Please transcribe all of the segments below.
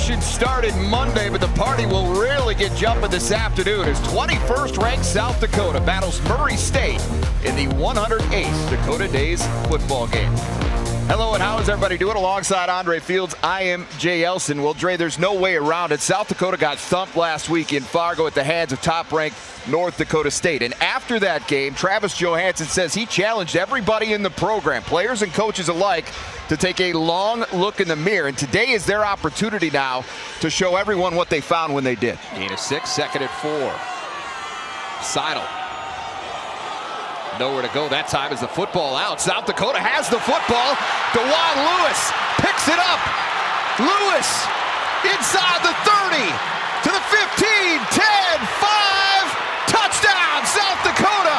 Celebration started Monday, but the party will really get jumping this afternoon as 21st ranked South Dakota battles Murray State in the 108th Dakota Days football game. Hello, and how is everybody doing? Alongside Andre Fields, I am Jay Elsen. Well, Dre, there's no way around it. South Dakota got thumped last week in Fargo at the hands of top-ranked North Dakota State. And after that game, Travis Johansson says he challenged everybody in the program, players and coaches alike, to take a long look in the mirror. And today is their opportunity now to show everyone what they found when they did. Gain of 6, second and 4. Seidel. Nowhere to go that time as the football out. South Dakota has the football. DeJuan Lewis picks it up. Lewis inside the 30 to the 15, 10, 5. Touchdown, South Dakota.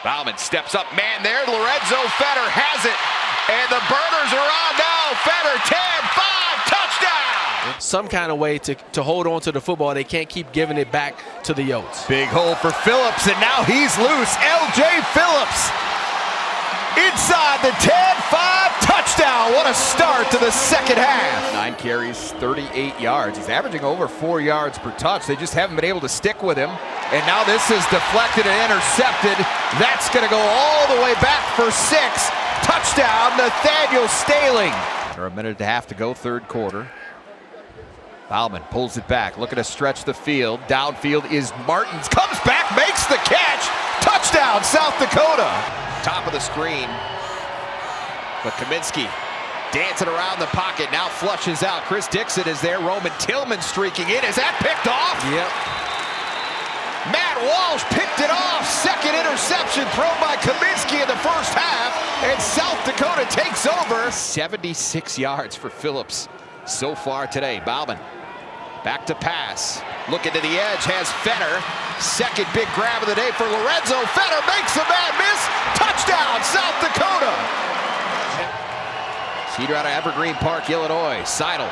Bauman steps up, man there. Lorenzo Fetter has it. And the burners are on now. Fetter, 10, 5, touchdown. Some kind of way to hold on to the football. They can't keep giving it back to the Yotes. Big hole for Phillips, and now he's loose. L.J. Phillips inside the 10-5 touchdown. What a start to the second half. 9 carries, 38 yards. He's averaging over 4 yards per touch. They just haven't been able to stick with him. And now this is deflected and intercepted. That's going to go all the way back for 6. Touchdown, Nathaniel Staling. Or a minute and a half to go, third quarter. Bauman pulls it back, looking to stretch the field. Downfield is Martins, comes back, makes the catch. Touchdown, South Dakota. Top of the screen. But Kaminsky dancing around the pocket, now flushes out. Chris Dixon is there, Roman Tillman streaking in. Is that picked off? Yep. Matt Walsh picked it off. Second interception thrown by Kaminsky in the first half. And South Dakota takes over. 76 yards for Phillips so far today. Bauman back to pass. Looking to the edge, has Fetter. Second big grab of the day for Lorenzo. Fetter makes a bad miss. Touchdown, South Dakota. Cedar out of Evergreen Park, Illinois. Seidel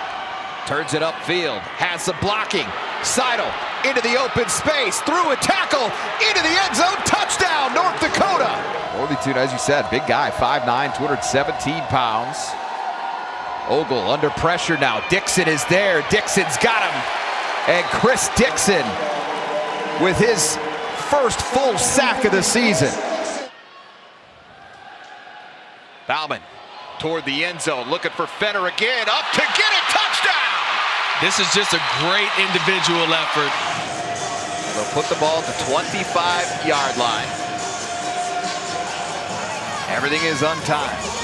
turns it upfield, has some blocking. Seidel into the open space, through a tackle, into the end zone. Touchdown, North Dakota. Fortitude, as you said, big guy, 5'9", 217 pounds. Ogle under pressure now. Dixon is there. Dixon's got him. And Chris Dixon with his first full sack of the season. Bauman toward the end zone, looking for Fetter again. Up to get it. Touchdown! This is just a great individual effort. They'll put the ball at the 25-yard line. Everything is untimed.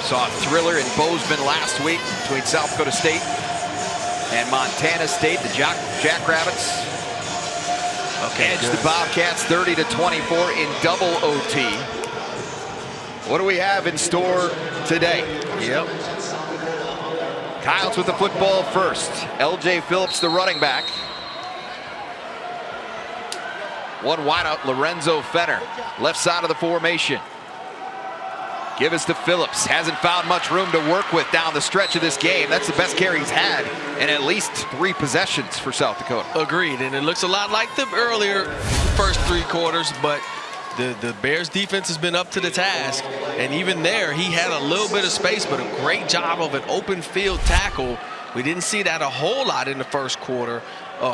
Saw a thriller in Bozeman last week between South Dakota State and Montana State. The Jackrabbits edged the Bobcats 30-24 in double OT. What do we have in store today? Yep. Kyles with the football first. L.J. Phillips, the running back. One wide out, Lorenzo Fetter, left side of the formation. Give us to Phillips. Hasn't found much room to work with down the stretch of this game. That's the best carry he's had in at least 3 possessions for South Dakota. Agreed, and it looks a lot like the earlier first 3 quarters, but the Bears defense has been up to the task. And even there, he had a little bit of space, but a great job of an open field tackle. We didn't see that a whole lot in the first quarter,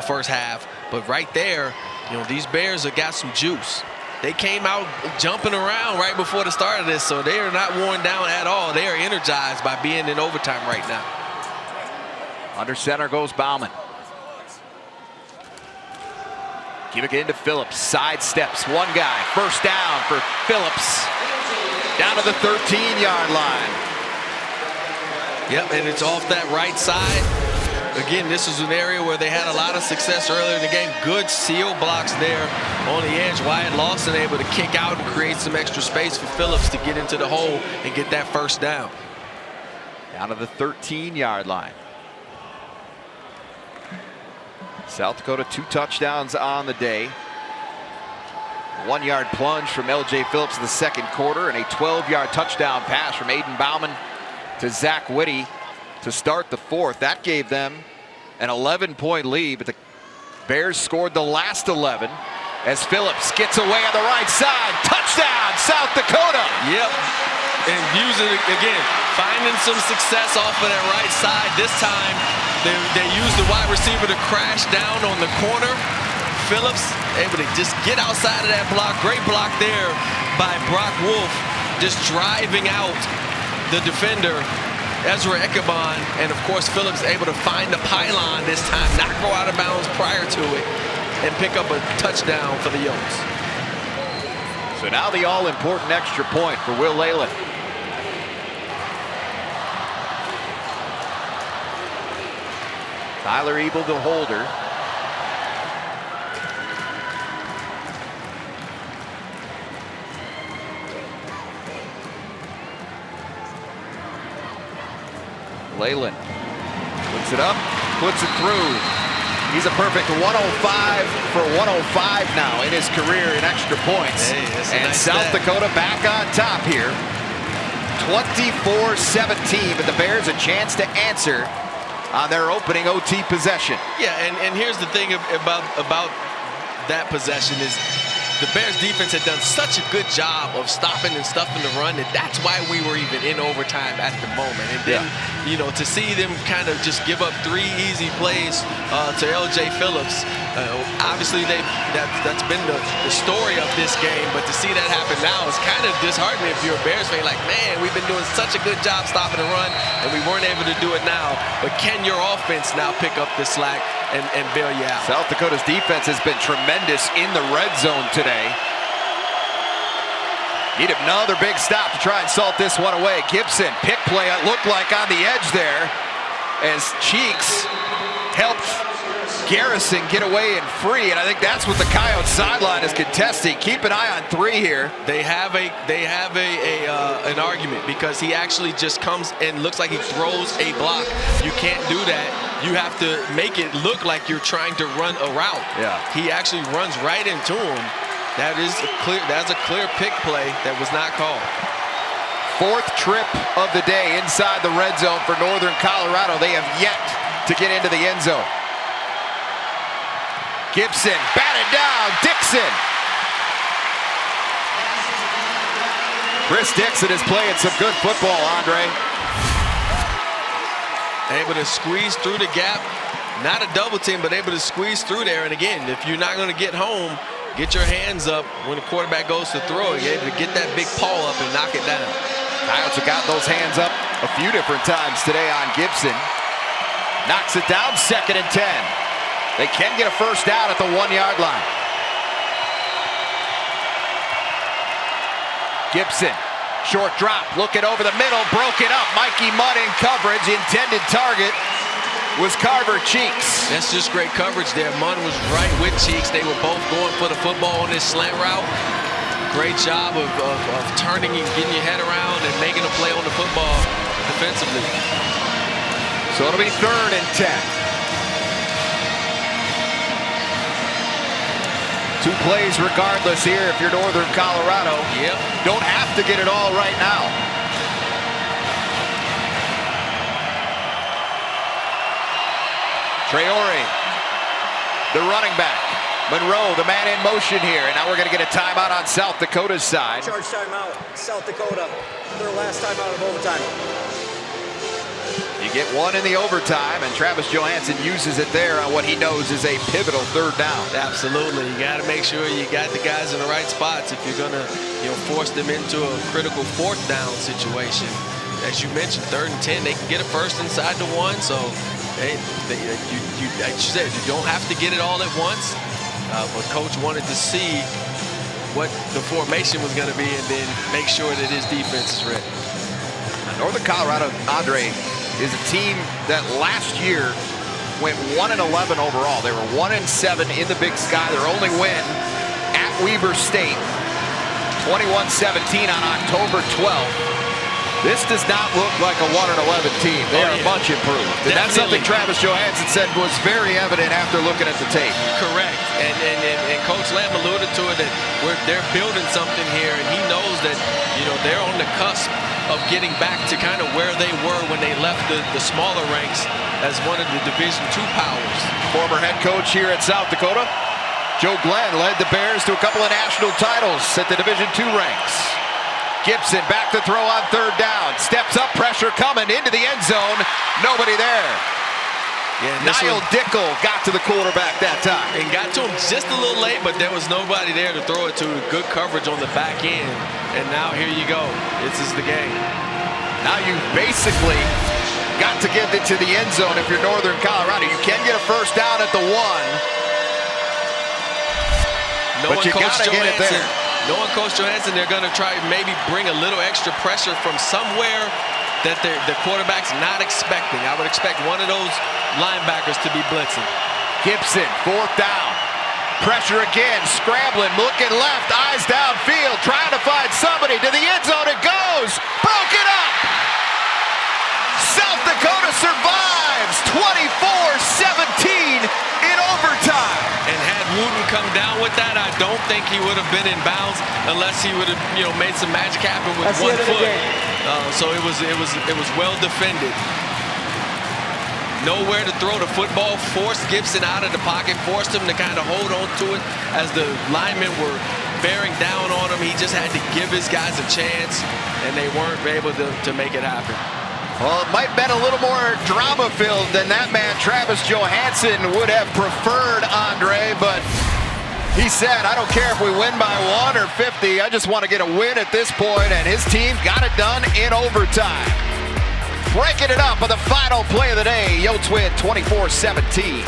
first half. But right there, you know, these Bears have got some juice. They came out jumping around right before the start of this, so they are not worn down at all. They are energized by being in overtime right now. Under center goes Bauman. Give it in to Phillips. Side steps, one guy. First down for Phillips. Down to the 13-yard line. Yep, and it's off that right side. Again, this is an area where they had a lot of success earlier in the game. Good seal blocks there on the edge. Wyatt Lawson able to kick out and create some extra space for Phillips to get into the hole and get that first down. Down to the 13-yard line. South Dakota 2 touchdowns on the day. 1-yard plunge from L.J. Phillips in the second quarter and a 12-yard touchdown pass from Aiden Bauman to Zach Whitty to start the fourth. That gave them an 11-point lead, but the Bears scored the last 11 as Phillips gets away on the right side. Touchdown, South Dakota. Yep. and using it again, finding some success off of that right side. This time, they used the wide receiver to crash down on the corner. Phillips able to just get outside of that block. Great block there by Brock Wolf, just driving out the defender, Ezra Ichabod, and of course Phillips able to find the pylon this time, not go out of bounds prior to it, and pick up a touchdown for the Yokes. So now the all-important extra point for Will Leyland. Tyler Ebel, the holder. Leyland puts it up, puts it through. He's a perfect 105 for 105 now in his career in extra points. Hey, and nice South stat. Dakota back on top here. 24-17, but the Bears a chance to answer on their opening OT possession. Yeah, and here's the thing about that possession is the Bears defense had done such a good job of stopping and stuffing the run that that's why we were even in overtime at the moment. And then, you know, to see them kind of just give up 3 easy plays to LJ Phillips, obviously that's been the story of this game, but to see that happen now is kind of disheartening if you're a Bears fan. Like, man, we've been doing such a good job stopping the run, and we weren't able to do it now. But can your offense now pick up the slack and bail you out? South Dakota's defense has been tremendous in the red zone today. Need another big stop to try and salt this one away. Gibson, pick play, it looked like on the edge there as Cheeks helped Garrison get away and free, and I think that's what the Coyote sideline is contesting. Keep an eye on 3 here. They have an argument because he actually just comes and looks like he throws a block. You can't do that. You have to make it look like you're trying to run a route. Yeah. He actually runs right into him. That's a clear pick play that was not called. 4th trip of the day inside the red zone for Northern Colorado. They have yet to get into the end zone. Gibson batted down. Dixon. Chris Dixon is playing some good football, Andre. Able to squeeze through the gap. Not a double team, but able to squeeze through there. And again, if you're not going to get home, get your hands up when the quarterback goes to throw. You're able to get that big paw up and knock it down. Coyotes have got those hands up a few different times today on Gibson. Knocks it down, 2nd and 10. They can get a first down at the 1-yard line. Gibson, short drop, looking over the middle, broken up. Mikey Mudd in coverage, intended target was Carver Cheeks. That's just great coverage there. Munn was right with Cheeks. They were both going for the football on this slant route. Great job of turning and getting your head around and making a play on the football defensively. So it'll be 3rd and 10. 2 plays regardless here if you're Northern Colorado. Yep. Don't have to get it all right now. Traore, the running back. Monroe, the man in motion here. And now we're going to get a timeout on South Dakota's side. Charge timeout, South Dakota. Their last timeout of overtime. You get 1 in the overtime, and Travis Johansson uses it there on what he knows is a pivotal 3rd down. Absolutely. You got to make sure you got the guys in the right spots if you're going to, force them into a critical 4th down situation. As you mentioned, 3rd and 10, they can get a first inside the 1. So, like you said, you don't have to get it all at once. But Coach wanted to see what the formation was going to be and then make sure that his defense is ready. Northern Colorado, Andre, is a team that last year went 1-11 overall. They were 1-7 in the Big Sky. Their only win at Weber State, 21-17 on October 12th. This does not look like a 1-11 team. They are much improved. And that's something Travis Johansson said was very evident after looking at the tape. Correct. And Coach Lamb alluded to it that they're building something here, and he knows that, they're on the cusp of getting back to kind of where they were when they left the smaller ranks as one of the Division II powers. Former head coach here at South Dakota, Joe Glenn, led the Bears to a couple of national titles at the Division II ranks. Gibson back to throw on third down. Steps up, pressure coming into the end zone. Nobody there. Yeah, Niall Dickel got to the quarterback that time. And got to him just a little late, but there was nobody there to throw it to. Good coverage on the back end. And now here you go. This is the game. Now you've basically got to get it to the end zone if you're Northern Colorado. You can get a first down at the 1. But you got to get it there. Knowing Coach Johansson, they're going to try maybe bring a little extra pressure from somewhere that the quarterback's not expecting. I would expect one of those linebackers to be blitzing. Gibson, fourth down. Pressure again, scrambling, looking left, eyes downfield, trying to find somebody. To the end zone it goes. Broken up. South Dakota survives 24-17 in overtime. And had Wooten come down with that, I don't think he would have been in bounds unless he would have, made some magic happen with one foot. So it was well defended. Nowhere to throw the football, forced Gibson out of the pocket, forced him to kind of hold on to it as the linemen were bearing down on him. He just had to give his guys a chance, and they weren't able to make it happen. Well, it might have been a little more drama-filled than that man, Travis Johansson, would have preferred, Andre, but he said, I don't care if we win by 1 or 50, I just want to get a win at this point, and his team got it done in overtime. Breaking it up on the final play of the day, Yotes win 24-17.